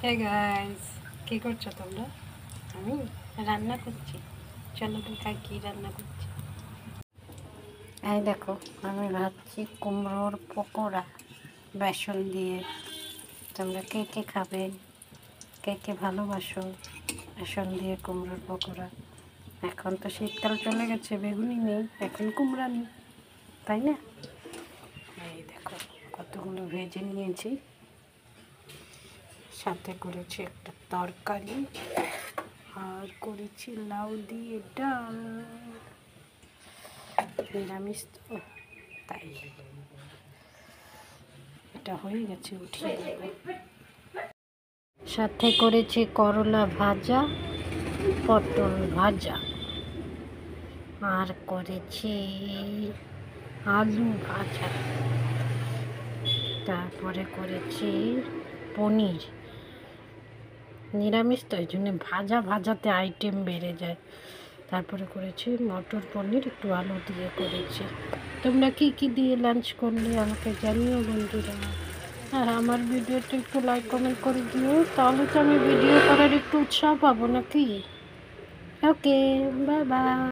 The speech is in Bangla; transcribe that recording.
হে গাইস, কি করছো তোমরা? আমি রান্না করছি। চলো দেখাই কি রান্না করছি। এই দেখো, আমি ভাবছি কুমড়োর পকোড়া বেসন দিয়ে। তোমরা কে কে খাবে, কে কে ভালোবাসো বেসন দিয়ে কুমড়োর পকোড়া? এখন তো শীতকাল চলে গেছে, বেগুনি নেই, এখন কুমড়া নেই, তাই না? এই দেখো, কতগুলো ভেজে নিয়েছি, সাথে করেছি একটা তরকারি, আর করেছি লাউ দিয়ে ডাল। নিরামিষ তো, তাই এটা হয়ে গেছে, উঠিয়ে দেব। সাথে করেছি করলা ভাজা, পটল ভাজা, আর করেছি আলু ভাজা, তারপরে করেছি পনির। নিরামিষ তো, এই জন্য ভাজা ভাজাতে আইটেম বেড়ে যায়। তারপরে করেছি মটর পনির, একটু আলু দিয়ে করেছি। তোমরা কি কি দিয়ে লাঞ্চ করলে আমাকে জানিও বন্ধুরা। আর আমার ভিডিওটা একটু লাইক কমেন্ট করে দিও, তাহলে তো আমি ভিডিও করার একটু উৎসাহ পাবো নাকি। ওকে, বাই বাই।